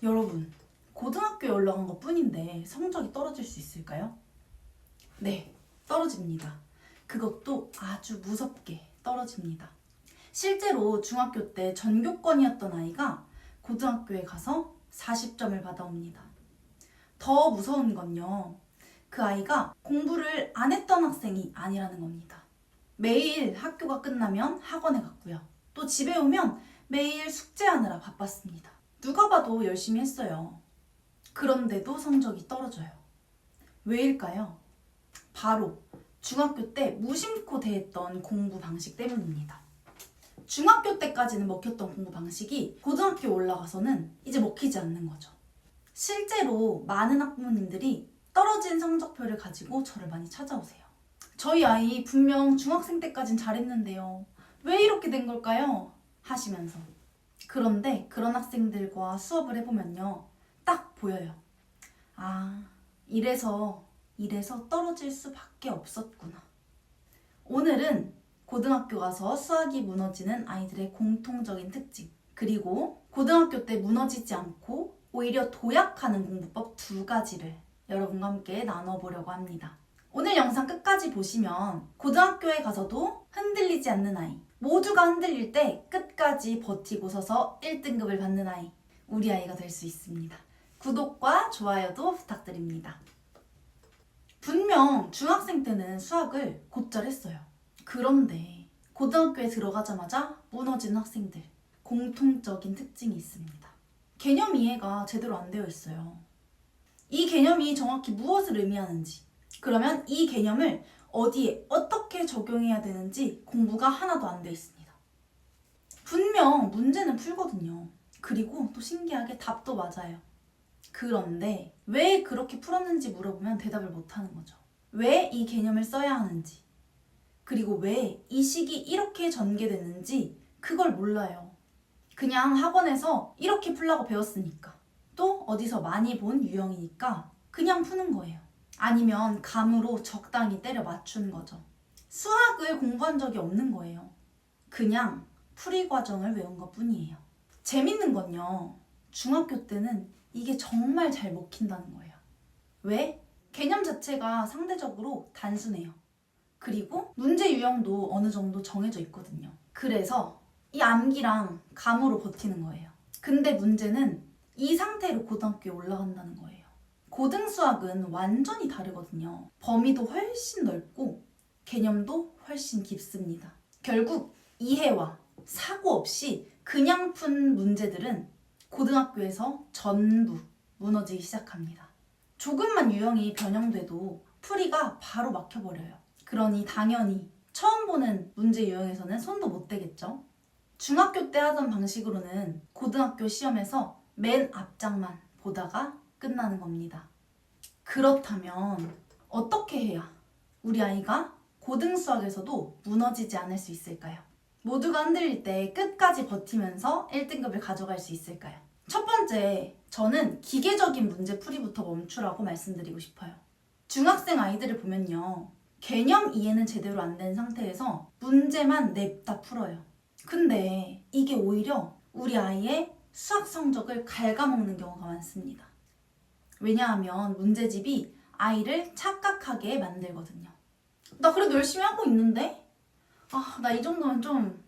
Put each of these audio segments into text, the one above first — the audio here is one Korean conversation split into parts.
여러분, 고등학교에 올라간 것 뿐인데 성적이 떨어질 수 있을까요? 네, 떨어집니다. 그것도 아주 무섭게 떨어집니다. 실제로 중학교 때 전교권이었던 아이가 고등학교에 가서 40점을 받아옵니다. 더 무서운 건요, 그 아이가 공부를 안 했던 학생이 아니라는 겁니다. 매일 학교가 끝나면 학원에 갔고요. 또 집에 오면 매일 숙제하느라 바빴습니다. 누가 봐도 열심히 했어요. 그런데도 성적이 떨어져요. 왜일까요? 바로 중학교 때 무심코 대했던 공부 방식 때문입니다. 중학교 때까지는 먹혔던 공부 방식이 고등학교에 올라가서는 이제 먹히지 않는 거죠. 실제로 많은 학부모님들이 떨어진 성적표를 가지고 저를 많이 찾아오세요. 저희 아이 분명 중학생 때까진 잘했는데요. 왜 이렇게 된 걸까요? 하시면서. 그런데 그런 학생들과 수업을 해보면요, 딱 보여요. 아, 이래서 떨어질 수밖에 없었구나. 오늘은 고등학교 가서 수학이 무너지는 아이들의 공통적인 특징, 그리고 고등학교 때 무너지지 않고 오히려 도약하는 공부법 2가지를 여러분과 함께 나눠보려고 합니다. 오늘 영상 끝까지 보시면 고등학교에 가서도 흔들리지 않는 아이, 모두가 흔들릴 때 끝까지 버티고 서서 1등급을 받는 아이, 우리 아이가 될 수 있습니다. 구독과 좋아요도 부탁드립니다. 분명 중학생 때는 수학을 곧잘 했어요. 그런데 고등학교에 들어가자마자 무너지는 학생들, 공통적인 특징이 있습니다. 개념 이해가 제대로 안 되어 있어요. 이 개념이 정확히 무엇을 의미하는지, 그러면 이 개념을 어디에 어떻게 적용해야 되는지 공부가 하나도 안 되어 있습니다. 분명 문제는 풀거든요. 그리고 또 신기하게 답도 맞아요. 그런데 왜 그렇게 풀었는지 물어보면 대답을 못하는 거죠. 왜 이 개념을 써야 하는지, 그리고 왜 이 식이 이렇게 전개되는지 그걸 몰라요. 그냥 학원에서 이렇게 풀라고 배웠으니까, 또 어디서 많이 본 유형이니까 그냥 푸는 거예요. 아니면 감으로 적당히 때려 맞춘 거죠. 수학을 공부한 적이 없는 거예요. 그냥 풀이 과정을 외운 것 뿐이에요. 재밌는 건요, 중학교 때는 이게 정말 잘 먹힌다는 거예요. 왜? 개념 자체가 상대적으로 단순해요. 그리고 문제 유형도 어느 정도 정해져 있거든요. 그래서 이 암기랑 감으로 버티는 거예요. 근데 문제는 이 상태로 고등학교에 올라간다는 거예요. 고등 수학은 완전히 다르거든요. 범위도 훨씬 넓고 개념도 훨씬 깊습니다. 결국 이해와 사고 없이 그냥 푼 문제들은 고등학교에서 전부 무너지기 시작합니다. 조금만 유형이 변형돼도 풀이가 바로 막혀버려요. 그러니 당연히 처음 보는 문제 유형에서는 손도 못 대겠죠. 중학교 때 하던 방식으로는 고등학교 시험에서 맨 앞장만 보다가 끝나는 겁니다. 그렇다면 어떻게 해야 우리 아이가 고등 수학에서도 무너지지 않을 수 있을까요? 모두가 흔들릴 때 끝까지 버티면서 1등급을 가져갈 수 있을까요? 첫 번째, 저는 기계적인 문제 풀이부터 멈추라고 말씀드리고 싶어요. 중학생 아이들을 보면요, 개념 이해는 제대로 안 된 상태에서 문제만 냅다 풀어요. 근데 이게 오히려 우리 아이의 수학 성적을 갉아먹는 경우가 많습니다. 왜냐하면 문제집이 아이를 착각하게 만들거든요. 나 그래도 열심히 하고 있는데? 나 이 정도면 좀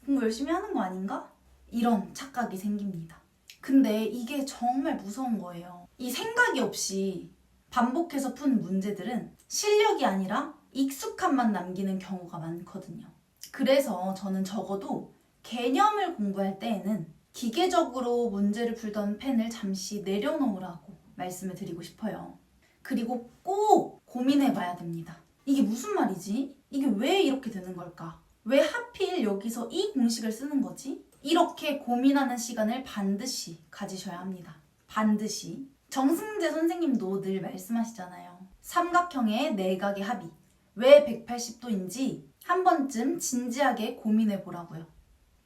공부 열심히 하는 거 아닌가? 이런 착각이 생깁니다. 근데 이게 정말 무서운 거예요. 이 생각이 없이 반복해서 푼 문제들은 실력이 아니라 익숙함만 남기는 경우가 많거든요. 그래서 저는 적어도 개념을 공부할 때에는 기계적으로 문제를 풀던 펜을 잠시 내려놓으라고 말씀을 드리고 싶어요. 그리고 꼭 고민해 봐야 됩니다. 이게 무슨 말이지? 이게 왜 이렇게 되는 걸까? 왜 하필 여기서 이 공식을 쓰는 거지? 이렇게 고민하는 시간을 반드시 가지셔야 합니다. 반드시. 정승재 선생님도 늘 말씀하시잖아요. 삼각형의 내각의 합이 왜 180도인지 한 번쯤 진지하게 고민해 보라고요.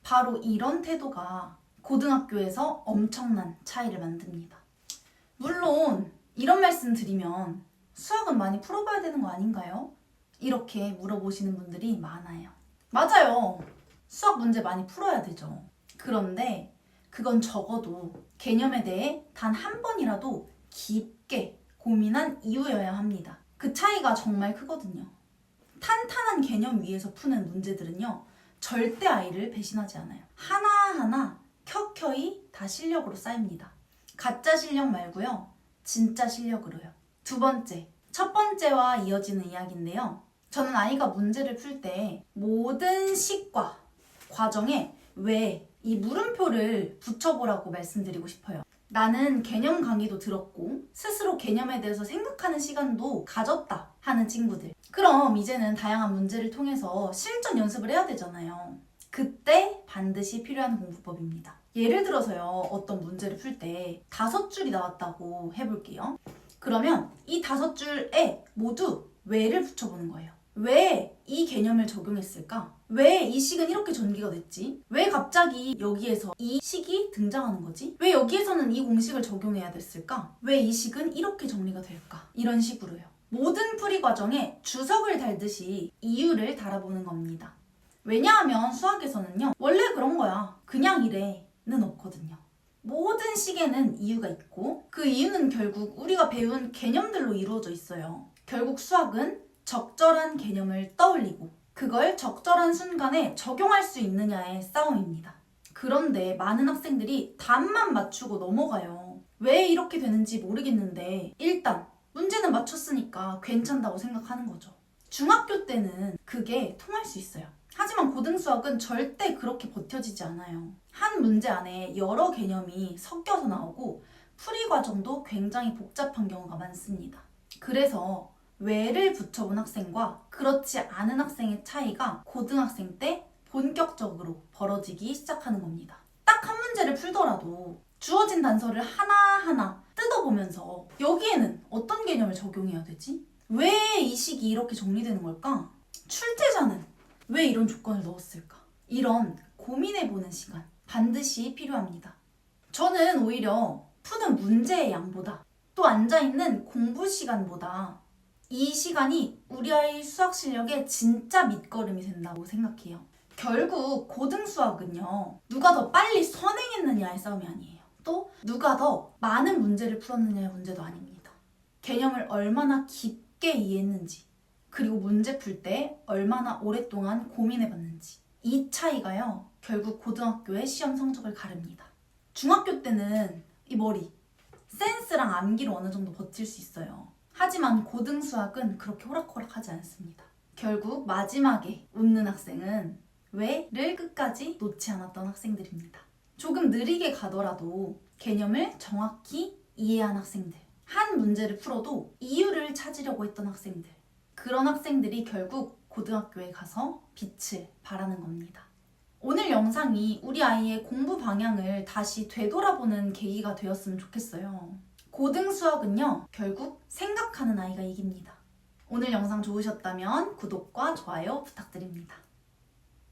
바로 이런 태도가 고등학교에서 엄청난 차이를 만듭니다. 물론 이런 말씀 드리면 수학은 많이 풀어봐야 되는 거 아닌가요? 이렇게 물어보시는 분들이 많아요. 맞아요. 수학 문제 많이 풀어야 되죠. 그런데 그건 적어도 개념에 대해 단 한 번이라도 깊게 고민한 이유여야 합니다. 그 차이가 정말 크거든요. 탄탄한 개념 위에서 푸는 문제들은요, 절대 아이를 배신하지 않아요. 하나하나 켜켜이 다 실력으로 쌓입니다. 가짜 실력 말고요, 진짜 실력으로요. 두 번째, 첫 번째와 이어지는 이야기인데요. 저는 아이가 문제를 풀 때 모든 식과 과정에 왜 이 물음표를 붙여보라고 말씀드리고 싶어요. 나는 개념 강의도 들었고 스스로 개념에 대해서 생각하는 시간도 가졌다 하는 친구들. 그럼 이제는 다양한 문제를 통해서 실전 연습을 해야 되잖아요. 그때 반드시 필요한 공부법입니다. 예를 들어서요, 어떤 문제를 풀 때 5줄이 나왔다고 해볼게요. 그러면 이 5줄에 모두 왜를 붙여보는 거예요. 왜 이 개념을 적용했을까? 왜 이 식은 이렇게 전개가 됐지? 왜 갑자기 여기에서 이 식이 등장하는 거지? 왜 여기에서는 이 공식을 적용해야 됐을까? 왜 이 식은 이렇게 정리가 될까? 이런 식으로요. 모든 풀이 과정에 주석을 달듯이 이유를 달아보는 겁니다. 왜냐하면 수학에서는요, 원래 그런 거야, 그냥 이래는 없거든요. 모든 식에는 이유가 있고 그 이유는 결국 우리가 배운 개념들로 이루어져 있어요. 결국 수학은 적절한 개념을 떠올리고 그걸 적절한 순간에 적용할 수 있느냐의 싸움입니다. 그런데 많은 학생들이 답만 맞추고 넘어가요. 왜 이렇게 되는지 모르겠는데 일단 문제는 맞췄으니까 괜찮다고 생각하는 거죠. 중학교 때는 그게 통할 수 있어요. 하지만 고등수학은 절대 그렇게 버텨지지 않아요. 한 문제 안에 여러 개념이 섞여서 나오고 풀이 과정도 굉장히 복잡한 경우가 많습니다. 그래서 왜를 붙여본 학생과 그렇지 않은 학생의 차이가 고등학생 때 본격적으로 벌어지기 시작하는 겁니다. 딱 한 문제를 풀더라도 주어진 단서를 하나하나 뜯어보면서 여기에는 어떤 개념을 적용해야 되지? 왜 이 식이 이렇게 정리되는 걸까? 출제자는 왜 이런 조건을 넣었을까? 이런 고민해보는 시간 반드시 필요합니다. 저는 오히려 푸는 문제의 양보다 또 앉아있는 공부 시간보다 이 시간이 우리 아이 수학 실력에 진짜 밑거름이 된다고 생각해요. 결국 고등수학은요, 누가 더 빨리 선행했느냐의 싸움이 아니에요. 또 누가 더 많은 문제를 풀었느냐의 문제도 아닙니다. 개념을 얼마나 깊게 이해했는지, 그리고 문제 풀 때 얼마나 오랫동안 고민해봤는지, 이 차이가요, 결국 고등학교의 시험 성적을 가릅니다. 중학교 때는 이 머리, 센스랑 암기로 어느 정도 버틸 수 있어요. 하지만 고등수학은 그렇게 호락호락하지 않습니다. 결국 마지막에 웃는 학생은 왜를 끝까지 놓지 않았던 학생들입니다. 조금 느리게 가더라도 개념을 정확히 이해한 학생들, 한 문제를 풀어도 이유를 찾으려고 했던 학생들, 그런 학생들이 결국 고등학교에 가서 빛을 발하는 겁니다. 오늘 영상이 우리 아이의 공부 방향을 다시 되돌아보는 계기가 되었으면 좋겠어요. 고등수학은요, 결국 생각하는 아이가 이깁니다. 오늘 영상 좋으셨다면 구독과 좋아요 부탁드립니다.